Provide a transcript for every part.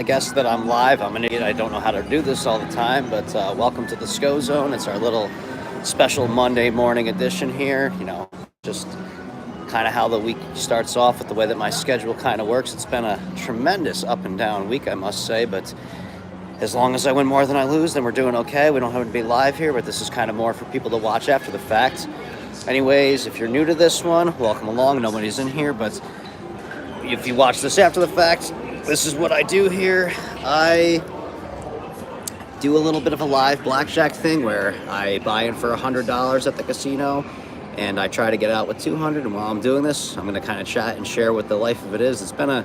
I guess that I'm live. I'm an idiot. I don't know how to do this all the time, but welcome to the Scho-Zone. It's our little special Monday morning edition here. Just kind of how the week starts off with the way that my schedule kind of works. It's been a tremendous up and down week, I must say, but as long as I win more than I lose, then we're doing okay. We don't have to be live here, but this is kind of more for people to watch after the fact. Anyways, if you're new to this one, welcome along. Nobody's in here, but if you watch this after the fact, this is what I do here. I do a little bit of a live blackjack thing where I buy in for $100 at the casino and I try to get out with $200. And while I'm doing this, I'm going to kind of chat and share what the life of it is. It's been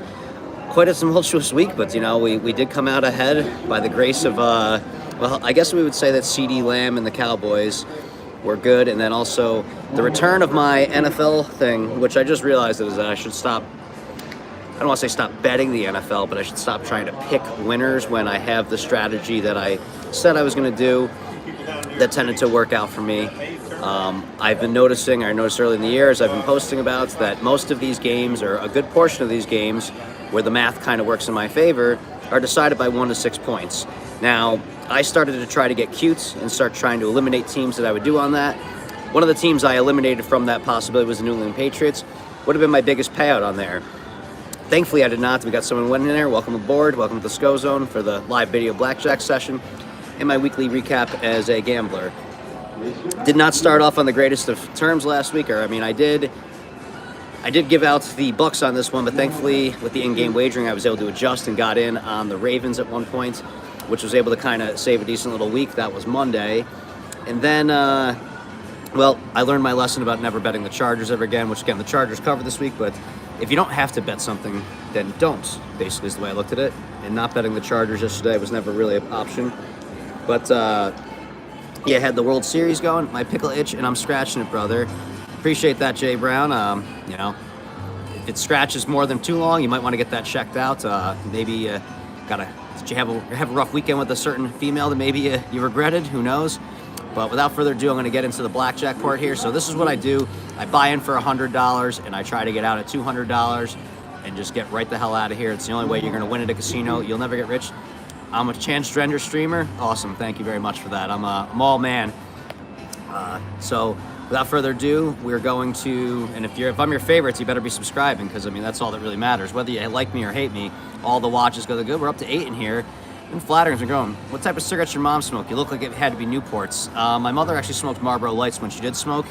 quite a tumultuous week, but we did come out ahead by the grace of, well, I guess we would say that CD Lamb and the Cowboys were good. And then also the return of my NFL thing, which I just realized is that I should stop. I don't want to say stop betting the NFL, but I should stop trying to pick winners when I have the strategy that I said I was going to do that tended to work out for me. I've been noticing, I noticed early in the year as I've been posting about, that most of these games, or a good portion of these games, where the math kind of works in my favor, are decided by 1 to 6 points. Now, I started to try to get cute and start trying to eliminate teams that I would do on that. One of the teams I eliminated from that possibility was the New England Patriots. Would have been my biggest payout on there. Thankfully, I did not. We got someone winning there. Welcome aboard. Welcome to the Scho-Zone for the live video blackjack session and my weekly recap as a gambler. Did not start off on the greatest of terms last week, I did give out the bucks on this one, but thankfully with the in-game wagering, I was able to adjust and got in on the Ravens at one point, which was able to kind of save a decent little week. That was Monday. And then, well, I learned my lesson about never betting the Chargers ever again, which again, the Chargers covered this week, but if you don't have to bet something, then don't, basically is the way I looked at it. And not betting the Chargers yesterday was never really an option. But, yeah, I had the World Series going, my pickle itch, and I'm scratching it, brother. Appreciate that, Jay Brown. If it scratches more than too long, you might want to get that checked out. Maybe did you have a rough weekend with a certain female that maybe you regretted? Who knows? But without further ado, I'm going to get into the blackjack part here. So this is what I do. I buy in for $100 and I try to get out at $200 and just get right the hell out of here. It's the only way you're going to win at a casino. You'll never get rich. I'm a transgender streamer. Awesome. Thank you very much for that. I'm all man. So without further ado, we're going to, and if I'm your favorites, you better be subscribing because, that's all that really matters. Whether you like me or hate me, all the watches go good. We're up to 8 in here. And flatterings are going, what type of cigarettes your mom smoke? You look like it had to be Newports. My mother actually smoked Marlboro Lights when she did smoke.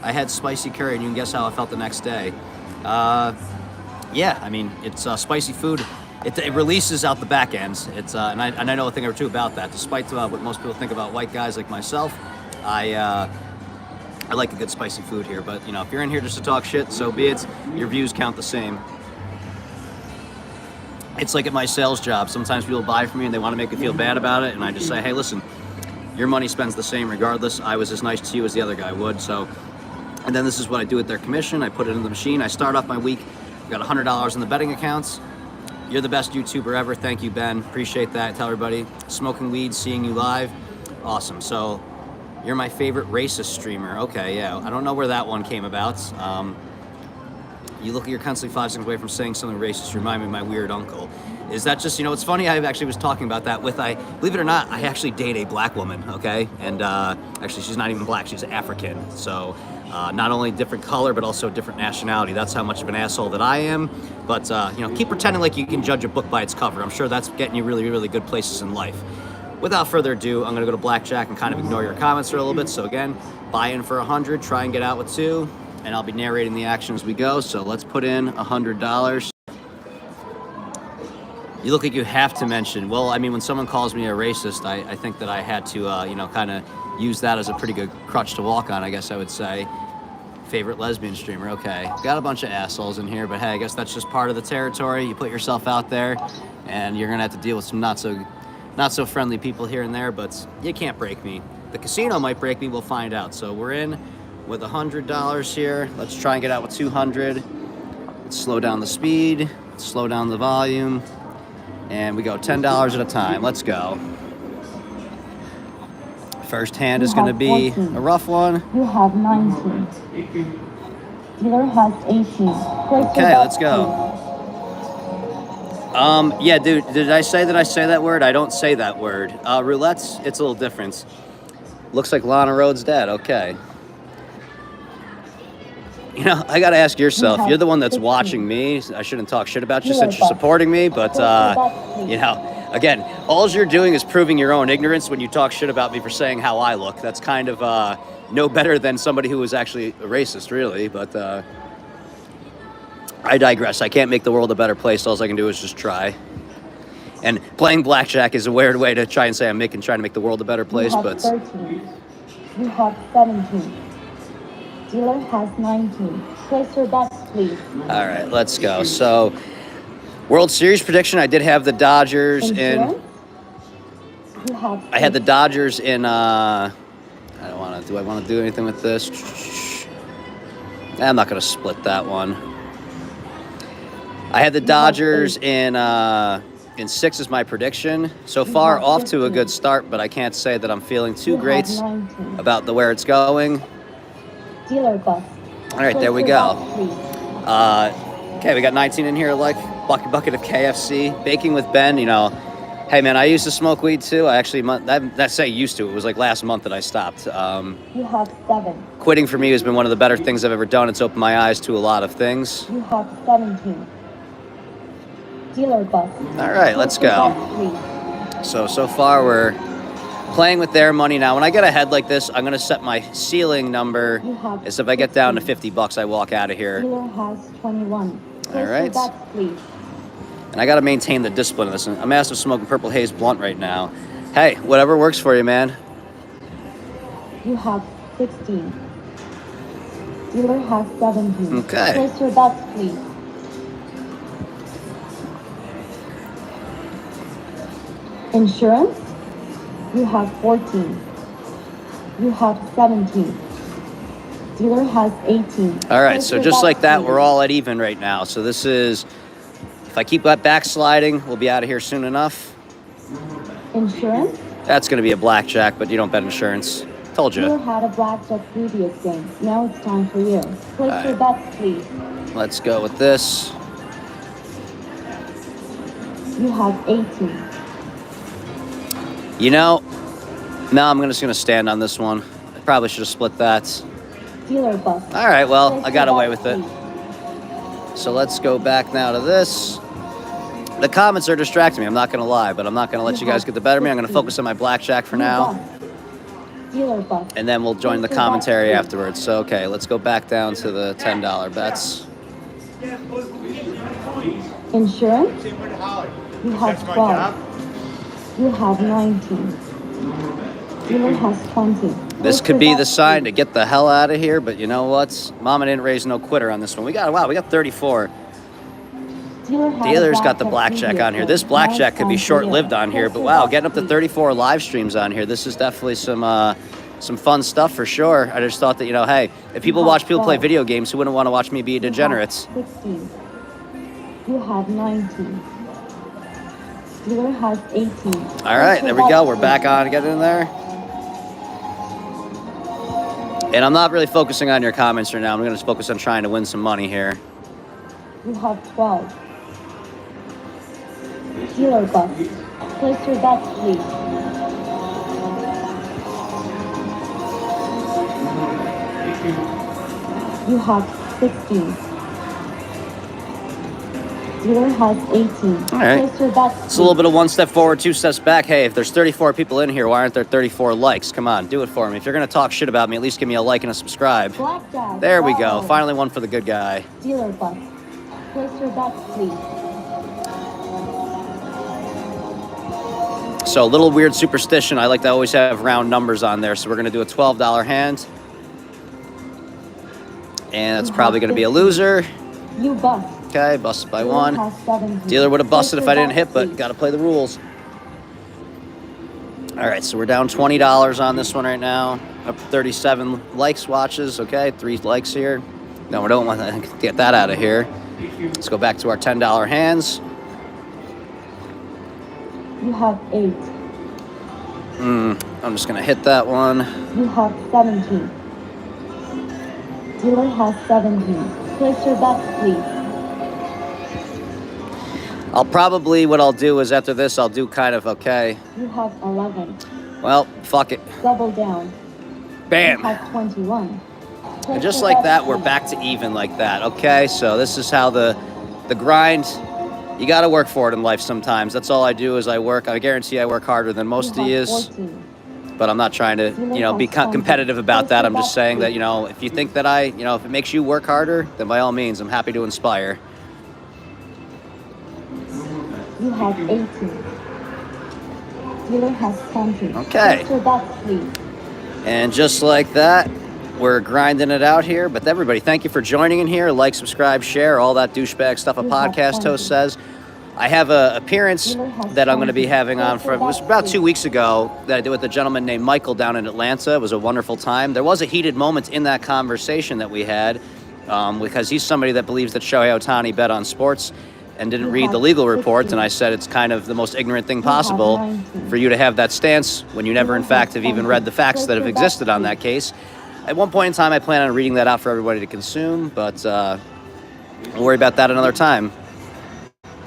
I had spicy curry, and you can guess how I felt the next day. Yeah, it's spicy food. It releases out the back ends. And I know a thing or two about that. Despite what most people think about white guys like myself, I like a good spicy food here. But, if you're in here just to talk shit, so be it. Your views count the same. It's like at my sales job. Sometimes people buy from me and they want to make me feel bad about it. And I just say, hey, listen, your money spends the same regardless. I was as nice to you as the other guy would. And then this is what I do with their commission. I put it in the machine. I start off my week. I've got $100 in the betting accounts. You're the best YouTuber ever. Thank you, Ben. Appreciate that. Tell everybody. Smoking weed, seeing you live. Awesome. So you're my favorite racist streamer. Okay, yeah. I don't know where that one came about. You look like you're constantly 5 seconds away from saying something racist. You remind me of my weird uncle. Is that just, it's funny, I actually was talking about that believe it or not, I actually date a black woman, okay? And actually, she's not even black, she's African. So not only different color, but also different nationality. That's how much of an asshole that I am. But, keep pretending like you can judge a book by its cover. I'm sure that's getting you really, really good places in life. Without further ado, I'm going to go to blackjack and kind of ignore your comments for a little bit. So again, buy in for 100, try and get out with 2. And I'll be narrating the action as we go. So let's put in $100. You look like you have to mention. Well, when someone calls me a racist, I think that I had to, kind of use that as a pretty good crutch to walk on, I guess I would say. Favorite lesbian streamer. Okay, got a bunch of assholes in here, but hey, I guess that's just part of the territory. You put yourself out there, and you're gonna have to deal with some not so friendly people here and there. But you can't break me. The casino might break me. We'll find out. So we're in with $100 here. Let's try and get out with 200. Let's slow down the speed, slow down the volume, and we go $10 at a time. Let's go. First hand is going to be 14. A rough one. You have 19. Dealer has 18. Okay, let's go. Yeah, dude, did I say that word? I don't say that word. Roulette's, it's a little different. Looks like Lana Rhodes' dad. Okay. You know, I got to ask yourself, you're the one that's watching me. I shouldn't talk shit about you since you're supporting me, but, you know, again, all you're doing is proving your own ignorance when you talk shit about me for saying how I look. That's kind of no better than somebody who was actually a racist, really, but I digress. I can't make the world a better place. All I can do is just try. And playing blackjack is a weird way to try and say I'm trying to make the world a better place, You have but 13. You have 17. Dealer has 19. Place your bets, please. All right, let's go. So, World Series prediction, I did have the Dodgers Insurance? in. I had the Dodgers in. I don't want to. Do I want to do anything with this? I'm not going to split that one. I had the Dodgers in 6 as my prediction. So far, off to a good start, but I can't say that I'm feeling too great about where it's going. Dealer bust. All right, there we go. Okay, we got 19 in here, like bucket of KFC. Baking with Ben, you know, hey man, I used to smoke weed too. I actually, that's say used to. It was like last month that I stopped. You have 7. Quitting for me has been one of the better things I've ever done. It's opened my eyes to a lot of things. You have 17. Dealer bust. All right, let's go. So far we're playing with their money now. When I get ahead like this, I'm going to set my ceiling number as if I get down to $50, I walk out of here. Dealer has 21. All right. Bets, please. And I got to maintain the discipline of this. I'm asking smoking Purple Haze blunt right now. Hey, whatever works for you, man. You have 16. Dealer has 17. Okay. Place your bets, please. Insurance? You have 14. You have 17. Dealer has 18. All right, so just like that, we're all at even right now. So this is, if I keep that backsliding, we'll be out of here soon enough. Insurance? That's going to be a blackjack, but you don't bet insurance. Told you. Dealer had a blackjack previous game. Now it's time for you. Place your bets, please. Let's go with this. You have 18. You know, no, I'm just going to stand on this one. I probably should have split that. Dealer bust. All right, well, I got away with it. So let's go back now to this. The comments are distracting me, I'm not going to lie, but I'm not going to let you guys get the better of me. I'm going to focus on my blackjack for now. Dealer bust. And then we'll join the commentary afterwards. So, okay, let's go back down to the $10 bets. Insurance? You have 12. You have 19. Dealer has 20. This could be the sign to get the hell out of here, but you know what? Mama didn't raise no quitter on this one. We got 34. Dealer's got the blackjack on here. This blackjack could be short-lived on here, but wow, getting up to 34 live streams on here. This is definitely some fun stuff for sure. I just thought that, you know, hey, if people watch people play video games, who wouldn't want to watch me be a degenerate? 16. You have 19. Dealer has 18. All right, there we go. We're back on. Get in there. And I'm not really focusing on your comments right now. I'm going to focus on trying to win some money here. You have 12. Dealer bust. Place your bets, please. You have 16. Dealer has 18. All right. Place your bets, It's a little bit of one step forward, 2 steps back. Hey, if there's 34 people in here, why aren't there 34 likes? Come on, do it for me. If you're going to talk shit about me, at least give me a like and a subscribe. Blackjack. There we go. Finally one for the good guy. Dealer bust. Place your bets, please. So a little weird superstition. I like to always have round numbers on there. So we're going to do a $12 hand. And that's probably going to be a loser. You bust. Okay, busted by 1. Dealer would have busted if I didn't hit, but got to play the rules. All right, so we're down $20 on this one right now. Up to 37 likes, watches. Okay, 3 likes here. No, we don't want to get that out of here. Let's go back to our $10 hands. You have 8. I'm just going to hit that one. You have 17. Dealer has 17. Place your bets, please. what I'll do is after this, I'll do kind of, okay, You have 11. well, fuck it. Double down. Bam. You have 21. And just like that, we're back to even like that, okay? So this is how the grind, you got to work for it in life sometimes. That's all I do is I work. I guarantee I work harder than most of you, but I'm not trying to, be competitive about that. I'm just saying that, if you think that if it makes you work harder, then by all means, I'm happy to inspire. You have 18. Dealer has 20. Okay. Place your bets, please. And just like that, we're grinding it out here. But everybody, thank you for joining in here. Like, subscribe, share, all that douchebag stuff a podcast host says. I have an appearance that I'm going to be having on it was about 2 weeks ago that I did with a gentleman named Michael down in Atlanta. It was a wonderful time. There was a heated moment in that conversation that we had because he's somebody that believes that Shohei Ohtani bet on sports and didn't read the legal reports, and I said it's kind of the most ignorant thing possible for you to have that stance when you never, in fact, have even read the facts that have existed on that case. At one point in time, I plan on reading that out for everybody to consume, but we'll worry about that another time.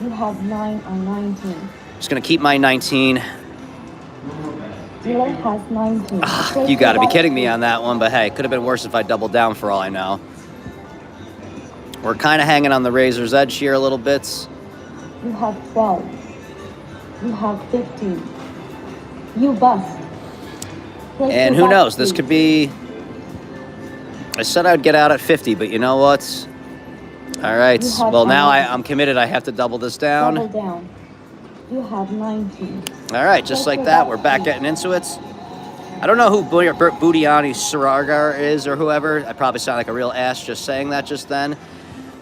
You have 9 on 19. Just going to keep my 19. Dealer has 19. You got to be kidding me on that one, but hey, it could have been worse if I doubled down for all I know. We're kind of hanging on the razor's edge here a little bit. You have 12. You have 15. You bust. And who knows? This could be... I said I'd get out at 50, but you know what? All right. Well, now I'm committed. I have to double this down. Double down. You have 19. All right. Just like that, we're back getting into it. I don't know who Budiani Saragar is or whoever. I probably sound like a real ass just saying that just then.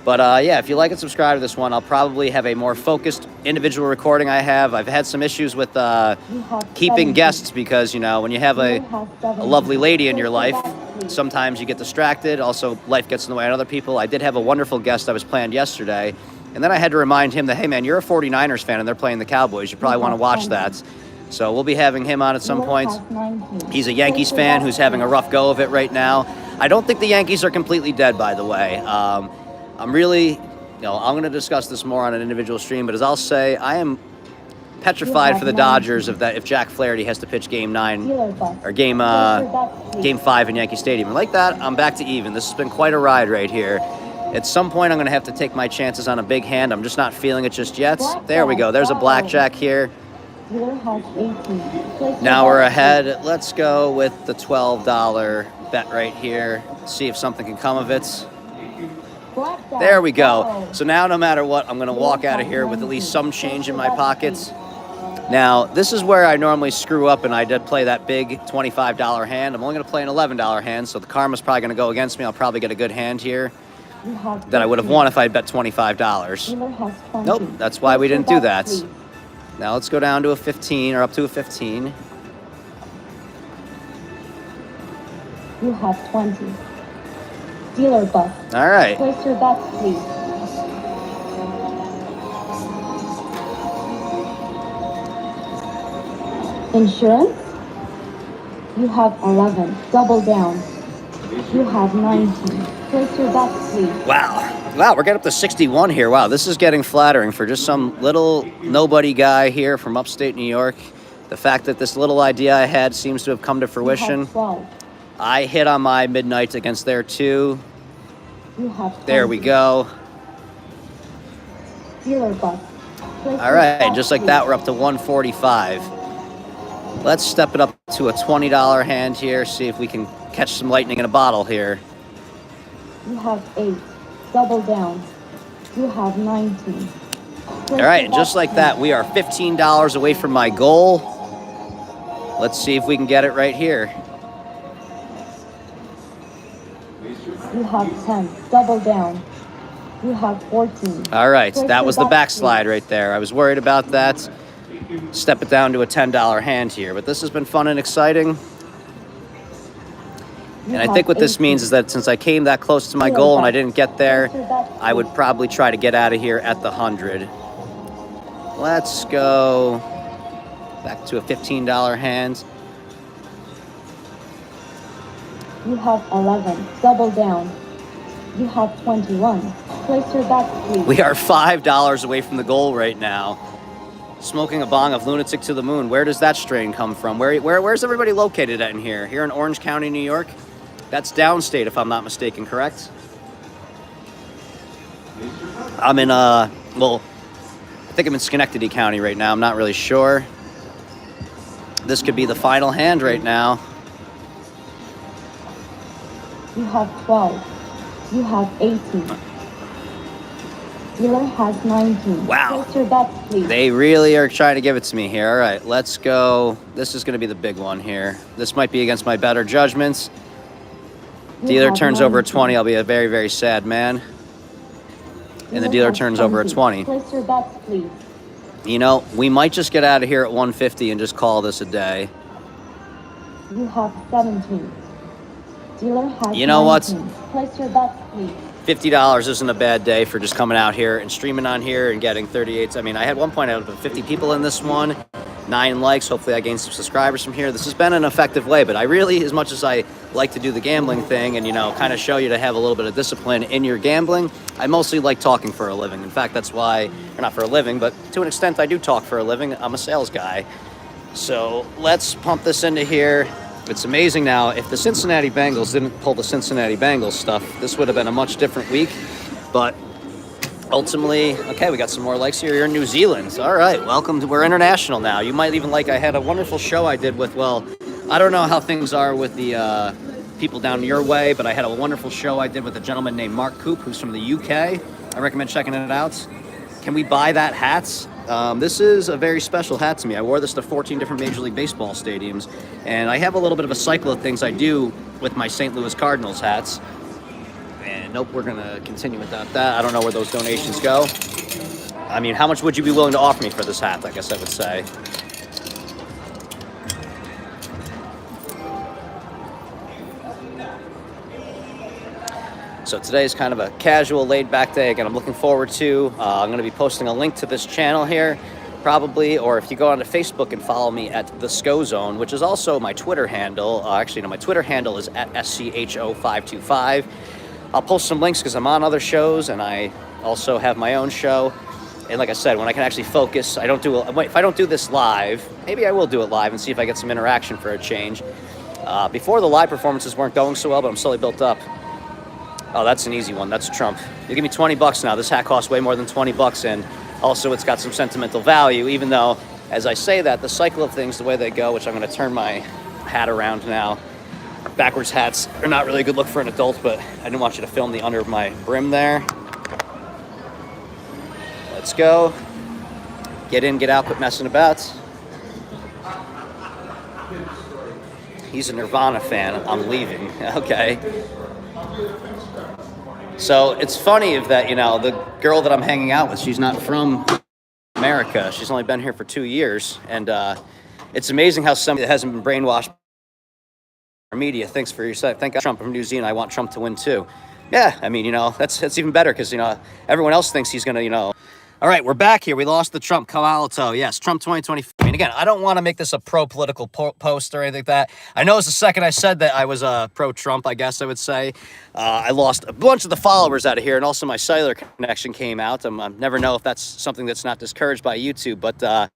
But yeah, if you like and subscribe to this one, I'll probably have a more focused individual recording I have. I've had some issues with keeping guests because, when you have a lovely lady in your life, sometimes you get distracted. Also, life gets in the way of other people. I did have a wonderful guest that was planned yesterday. And then I had to remind him that, hey, man, you're a 49ers fan and they're playing the Cowboys. You probably want to watch that. So we'll be having him on at some point. He's a Yankees fan who's having a rough go of it right now. I don't think the Yankees are completely dead, by the way. I'm really, I'm going to discuss this more on an individual stream, but as I'll say, I am petrified for the Dodgers if Jack Flaherty has to pitch Game 9 or Game 5 in Yankee Stadium. And like that, I'm back to even. This has been quite a ride right here. At some point, I'm going to have to take my chances on a big hand. I'm just not feeling it just yet. There we go. There's a blackjack here. Now we're ahead. Let's go with the $12 bet right here. See if something can come of it. There we go. So now no matter what, I'm going to walk out of here with at least some change in my pockets. Now, this is where I normally screw up, and I did play that big $25 hand. I'm only going to play an $11 hand, so the karma's probably going to go against me. I'll probably get a good hand here that I would have won if I bet $25. Nope, that's why we didn't do that. Now let's go down to a 15 or up to a 15. You have 20. Dealer bust. All right. Place your bets, please. Insurance? You have 11. Double down. You have 19. Place your bets, please. Wow, we're getting up to 61 here. Wow, this is getting flattering for just some little nobody guy here from upstate New York. The fact that this little idea I had seems to have come to fruition. I hit on my midnight against there too. There we go. Dealer bust. All right, and just like that, we're up to 145. Let's step it up to a $20 hand here, see if we can catch some lightning in a bottle here. You have 8. Double down. You have 19. All right, and just like that, we are $15 away from my goal. Let's see if we can get it right here. You have 10. Double down. You have 14. All right, that was the backslide right there. I was worried about that. Step it down to a $10 hand here. But this has been fun and exciting. And I think what this means is that since I came that close to my goal and I didn't get there, I would probably try to get out of here at the 100. Let's go back to a $15 hand. You have 11. Double down. You have 21. Place your bets, please. We are $5 away from the goal right now. Smoking a bong of Lunatic to the Moon. Where does that strain come from? Where's everybody located at in here? Here in Orange County, New York? That's downstate, if I'm not mistaken, correct? I'm in, well, I think I'm in Schenectady County right now. I'm not really sure. This could be the final hand right now. You have 12. You have 18. Dealer has 19. Wow. Place your bets, please. They really are trying to give it to me here. All right, let's go. This is going to be the big one here. This might be against my better judgments. Dealer turns over a 20. I'll be a very, very sad man. And the dealer turns over a 20. Place your bets, please. You know, we might just get out of here at 150 and just call this a day. You have 17. Dealer has You know what? 19. Place your bets, please. $50 isn't a bad day for just coming out here and streaming on here and getting 38s. I mean, I had one point out of 50 people in this one, 9 likes. Hopefully I gained some subscribers from here. This has been an effective way, but I really, as much as I like to do the gambling thing and, you know, kind of show you to have a little bit of discipline in your gambling, I mostly like talking for a living. In fact, that's why, or not for a living, but to an extent I do talk for a living. I'm a sales guy. So let's pump this into here. It's amazing now, if the Cincinnati Bengals didn't pull the Cincinnati Bengals stuff, this would have been a much different week. But ultimately, okay, we got some more likes here. You're in New Zealand. All right, welcome. We're international now. You might even like, I had a wonderful show I did with, well, I don't know how things are with the people down your way, but I had a wonderful show I did with a gentleman named Mark Coop, who's from the UK. I recommend checking it out. Can we buy that hat? This is a very special hat to me. I wore this to 14 different Major League Baseball stadiums, and I have a little bit of a cycle of things I do with my St. Louis Cardinals hats. And nope, we're gonna continue without that. I don't know where those donations go. I mean, how much would you be willing to offer me for this hat, I guess I would say. So today is kind of a casual, laid-back day. Again, I'm looking forward to. I'm going to be posting a link to this channel here, probably, or if you go onto Facebook and follow me at the Scho-Zone, which is also my Twitter handle. Actually, no, my Twitter handle is at SCHO525. I'll post some links because I'm on other shows, and I also have my own show. And like I said, when I can actually focus, I don't do. If I don't do this live, maybe I will do it live and see if I get some interaction for a change. Before, the live performances weren't going so well, but I'm slowly built up. Oh, that's an easy one. That's Trump. You give me 20 bucks now. This hat costs way more than 20 bucks, and also it's got some sentimental value, even though, as I say that, the cycle of things, the way they go, which I'm going to turn my hat around now. Backwards hats are not really a good look for an adult, but I didn't want you to film the under of my brim there. Let's go. Get in, get out, quit messing about. He's a Nirvana fan. I'm leaving. Okay. So it's funny if that, you know, the girl that I'm hanging out with, she's not from America. She's only been here for 2 years. And it's amazing how somebody that hasn't been brainwashed by media thinks for yourself. Thank God Trump from New Zealand. I want Trump to win too. Yeah, I mean, you know, that's even better because, you know, everyone else thinks he's going to, you know. All right, we're back here. We lost the Trump Kamalato. Yes, Trump 2024. I mean, again, I don't want to make this a pro-political post or anything like that. I know it's the second I said that I was pro-Trump, I guess I would say. I lost a bunch of the followers out of here, and also my cellular connection came out. I never know if that's something that's not discouraged by YouTube, but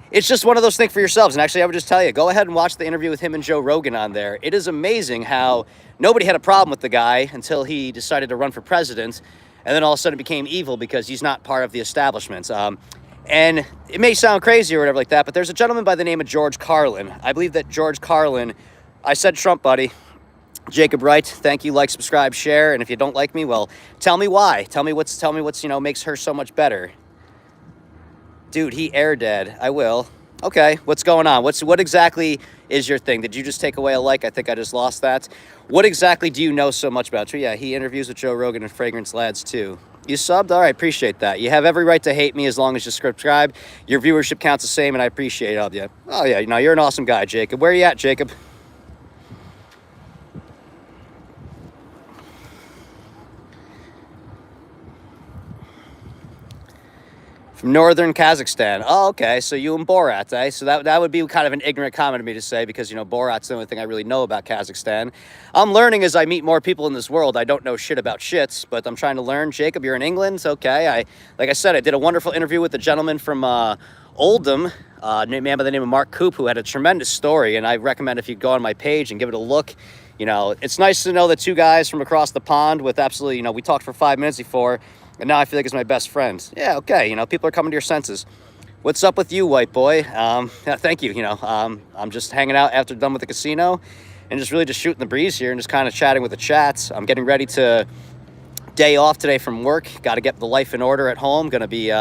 it's just one of those things for yourselves. And actually, I would just tell you, go ahead and watch the interview with him and Joe Rogan on there. It is amazing how nobody had a problem with the guy until he decided to run for president. And then all of a sudden it became evil because he's not part of the establishment. And it may sound crazy or whatever like that, but there's a gentleman by the name of George Carlin. I believe that George Carlin, I said Trump, buddy. Jacob Wright, thank you, like, subscribe, share. And if you don't like me, well, tell me why. Tell me what's, you know, makes her so much better. Dude, he air dead. I will. Okay, what's going on? What exactly is your thing? Did you just take away a like? I think I just lost that. What exactly do you know so much about? Yeah, he interviews with Joe Rogan and Fragrance Lads too. You subbed? All right, appreciate that. You have every right to hate me as long as you subscribe. Your viewership counts the same, and I appreciate all of you. Oh yeah, you know, you're an awesome guy, Jacob. Where are you at, Jacob? From northern Kazakhstan. Oh, okay. So you and Borat, eh? So that would be kind of an ignorant comment of me to say because, Borat's the only thing I really know about Kazakhstan. I'm learning as I meet more people in this world. I don't know shit about shits, but I'm trying to learn. Jacob, you're in England? Okay. Like I said, I did a wonderful interview with a gentleman from Oldham, a man by the name of Mark Coop, who had a tremendous story, and I recommend if you go on my page and give it a look. It's nice to know that two guys from across the pond with absolutely, we talked for 5 minutes before, and now I feel like it's my best friend. Yeah, okay, people are coming to your senses. What's up with you, white boy? Yeah, thank you, I'm just hanging out after done with the casino and just really just shooting the breeze here and just kind of chatting with the chats. I'm getting ready to day off today from work. Got to get the life in order at home. Going to be,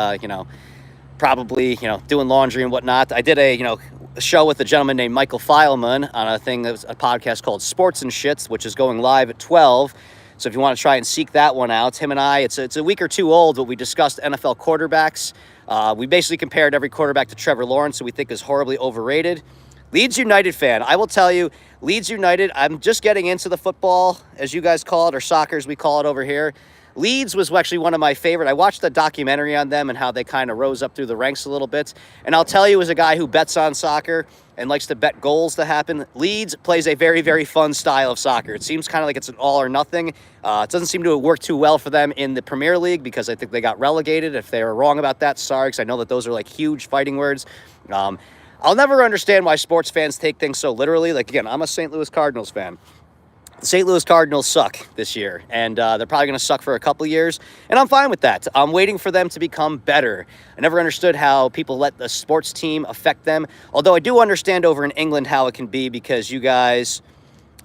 probably, doing laundry and whatnot. I did a show with a gentleman named Michael Feilman on a thing that was a podcast called Sports and Shits, which is going live at 12. So if you want to try and seek that one out, him and I, it's a week or two old, but we discussed NFL quarterbacks. We basically compared every quarterback to Trevor Lawrence, who we think is horribly overrated. Leeds United fan, I will tell you, Leeds United, I'm just getting into the football, as you guys call it, or soccer as we call it over here. Leeds was actually one of my favorite. I watched the documentary on them and how they kind of rose up through the ranks a little bit. And I'll tell you, as a guy who bets on soccer and likes to bet goals to happen, Leeds plays a very, very fun style of soccer. It seems kind of like it's an all or nothing. It doesn't seem to work too well for them in the Premier League because I think they got relegated. If they were wrong about that, sorry, because I know that those are like huge fighting words. I'll never understand why sports fans take things so literally. Like, again, I'm a St. Louis Cardinals fan. The St. Louis Cardinals suck this year, and they're probably going to suck for a couple years, and I'm fine with that. I'm waiting for them to become better. I never understood how people let the sports team affect them, although I do understand over in England how it can be because you guys,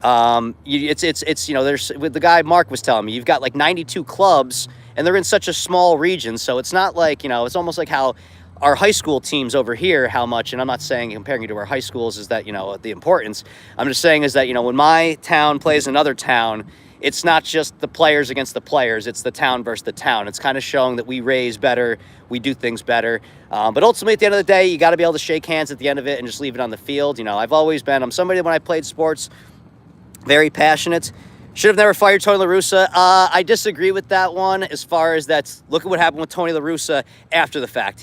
there's with the guy Mark was telling me, you've got like 92 clubs, and they're in such a small region, so it's not like, it's almost like how our high school teams over here, how much, and I'm not saying comparing you to our high schools is that, the importance. I'm just saying is that, when my town plays another town, it's not just the players against the players, it's the town versus the town. It's kind of showing that we raise better, we do things better. But ultimately, at the end of the day, you got to be able to shake hands at the end of it and just leave it on the field. I'm somebody when I played sports, very passionate. Should have never fired Tony La Russa. I disagree with that one as far as that's, look at what happened with Tony La Russa after the fact.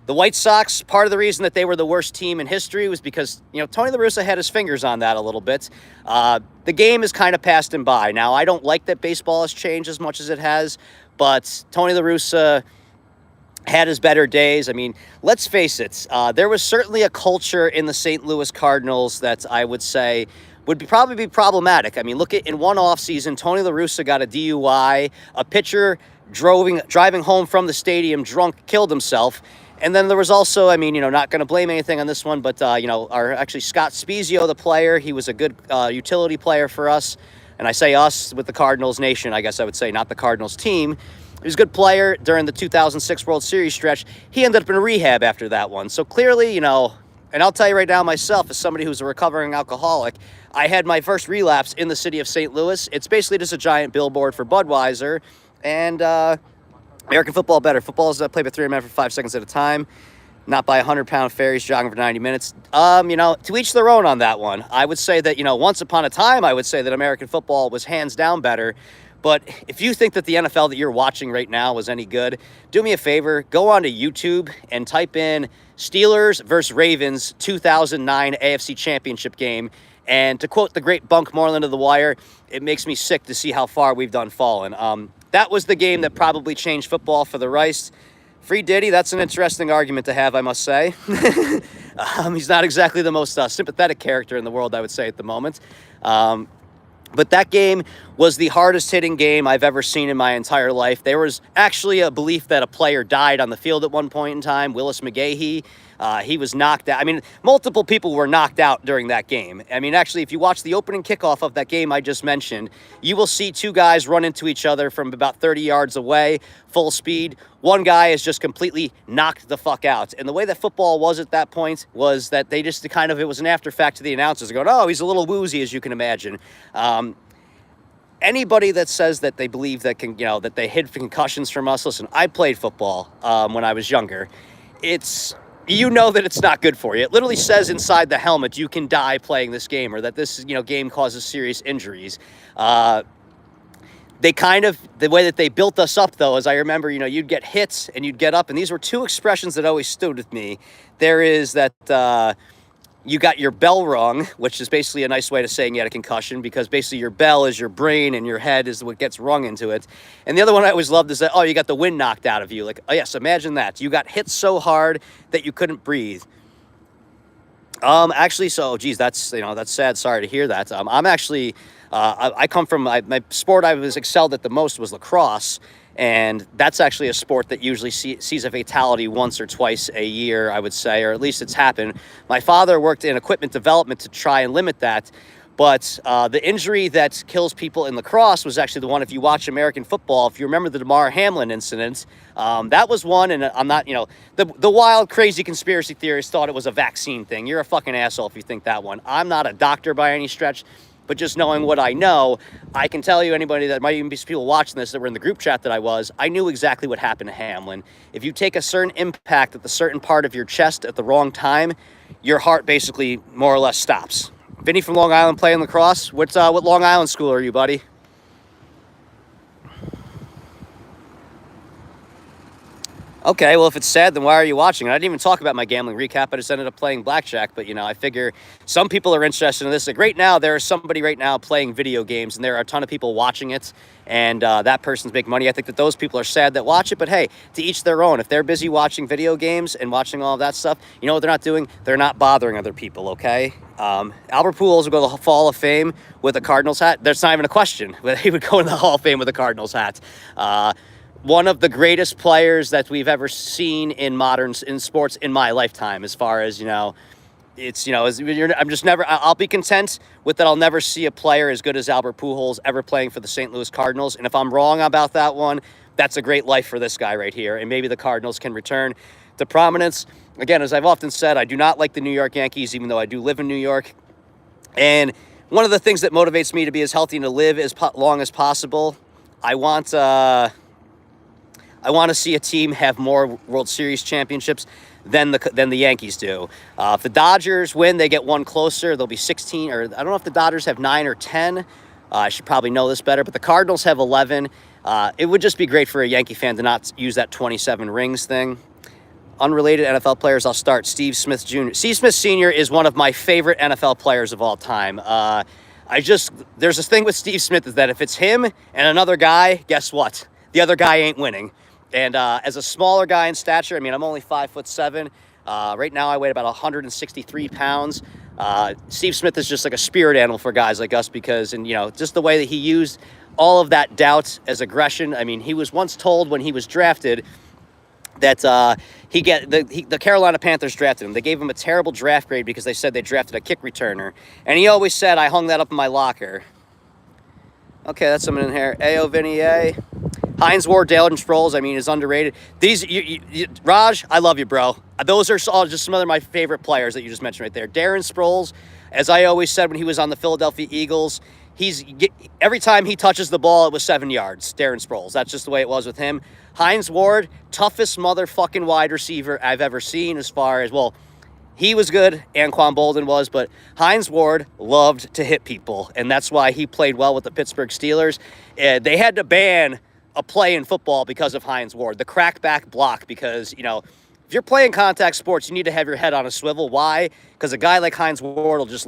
The White Sox, part of the reason that they were the worst team in history was because, Tony La Russa had his fingers on that a little bit. The game has kind of passed him by. Now, I don't like that baseball has changed as much as it has, but Tony La Russa had his better days. I mean, let's face it. There was certainly a culture in the St. Louis Cardinals that I would say would probably be problematic. I mean, look at in one offseason, Tony La Russa got a DUI, a pitcher driving home from the stadium drunk killed himself. And then there was also, not going to blame anything on this one, but, Scott Spezio, the player, he was a good utility player for us. And I say us with the Cardinals nation, I guess I would say, not the Cardinals team. He was a good player during the 2006 World Series stretch. He ended up in rehab after that one. So clearly, and I'll tell you right now myself, as somebody who's a recovering alcoholic, I had my first relapse in the city of St. Louis. It's basically just a giant billboard for Budweiser. And American football better. Football is played by 3 men for 5 seconds at a time, not by 100-pound fairies jogging for 90 minutes. To each their own on that one. I would say that, once upon a time, I would say that American football was hands down better. But if you think that the NFL that you're watching right now was any good, do me a favor, go onto YouTube and type in Steelers versus Ravens 2009 AFC Championship game. And to quote the great Bunk Moreland of The Wire, it makes me sick to see how far we've done fallen. That was the game that probably changed football for the Rice. Free Diddy, that's an interesting argument to have, I must say. He's not exactly the most sympathetic character in the world, I would say, at the moment. But that game was the hardest hitting game I've ever seen in my entire life. There was actually a belief that a player died on the field at one point in time. Willis McGahee, he was knocked out. Multiple people were knocked out during that game. Actually, if you watch the opening kickoff of that game I just mentioned, you will see two guys run into each other from about 30 yards away, full speed. One guy is just completely knocked the fuck out. And the way that football was at that point was that they just it was an after fact to the announcers going, oh, he's a little woozy, as you can imagine. Anybody that says that they believe that that they hid concussions from us, listen, I played football when I was younger. That it's not good for you. It literally says inside the helmet, you can die playing this game, or that this, game causes serious injuries. they kind of, the way that they built us up, though, is I remember, you know, you'd get hits and you'd get up, and these were two expressions that always stood with me. There is that you got your bell rung, which is basically a nice way to saying you had a concussion, because basically your bell is your brain and your head is what gets rung into it. And the other one I always loved is that, oh, you got the wind knocked out of you. Like, oh yes, imagine that. You got hit so hard that you couldn't breathe. Actually, so, geez, that's, you know, that's sad. Sorry to hear that. I'm actually, I come from, my sport I was excelled at the most was lacrosse. And that's actually a sport that usually sees a fatality once or twice a year, I would say, or at least it's happened. My father worked in equipment development to try and limit that. But the injury that kills people in lacrosse was actually the one, if you watch American football, if you remember the Damar Hamlin incident, that was one. And I'm not, you know, the wild, crazy conspiracy theorists thought it was a vaccine thing. You're a fucking asshole if you think that one. I'm not a doctor by any stretch. But just knowing what I know, I can tell you, anybody that might even be people watching this that were in the group chat that I knew exactly what happened to Hamlin. If you take a certain impact at the certain part of your chest at the wrong time, your heart basically more or less stops. Vinny from Long Island playing lacrosse. What Long Island school are you, buddy? Okay, well, if it's sad, then why are you watching? I didn't even talk about my gambling recap. I just ended up playing blackjack. But, you know, I figure some people are interested in this. Like right now, there is somebody right now playing video games, and there are a ton of people watching it, and that person's making money. I think that those people are sad that watch it. But, hey, to each their own. If they're busy watching video games and watching all of that stuff, you know what they're not doing? They're not bothering other people, okay? Albert Pujols would go to the Hall of Fame with a Cardinals hat. There's not even a question whether he would go in the Hall of Fame with a Cardinals hat. One of the greatest players that we've ever seen in sports in my lifetime, as far as, you know, it's, you know, I'm just never, I'll be content with that. I'll never see a player as good as Albert Pujols ever playing for the St. Louis Cardinals. And if I'm wrong about that one, that's a great life for this guy right here. And maybe the Cardinals can return to prominence. Again, as I've often said, I do not like the New York Yankees, even though I do live in New York. And one of the things that motivates me to be as healthy and to live as long as possible, I want to see a team have more World Series championships than the Yankees do. If the Dodgers win, they get one closer. They'll be 16, or I don't know if the Dodgers have 9 or 10. I should probably know this better, but the Cardinals have 11. It would just be great for a Yankee fan to not use that 27 rings thing. Unrelated NFL players, I'll start. Steve Smith Jr. Steve Smith Sr. is one of my favorite NFL players of all time. There's this thing with Steve Smith is that if it's him and another guy, guess what? The other guy ain't winning. And as a smaller guy in stature, I mean, I'm only 5'7". Right now I weigh about 163 pounds. Steve Smith is just like a spirit animal for guys like us because, and you know, just the way that he used all of that doubt as aggression. I mean, he was once told when he was drafted that the Carolina Panthers drafted him. They gave him a terrible draft grade because they said they drafted a kick returner. And he always said, I hung that up in my locker. Okay, that's someone in here. Ayo, Vinny, A. Hines Ward, Darren Sproles, I mean, is underrated. These, Raj, I love you, bro. Those are all just some of my favorite players that you just mentioned right there. Darren Sproles, as I always said when he was on the Philadelphia Eagles, every time he touches the ball, it was 7 yards. Darren Sproles, that's just the way it was with him. Hines Ward, toughest motherfucking wide receiver I've ever seen as far as, well, he was good, Anquan Bolden was, but Hines Ward loved to hit people, and that's why he played well with the Pittsburgh Steelers. They had to ban a play in football because of Hines Ward, the crackback block, because, you know, if you're playing contact sports, you need to have your head on a swivel. Why? Because a guy like Hines Ward will just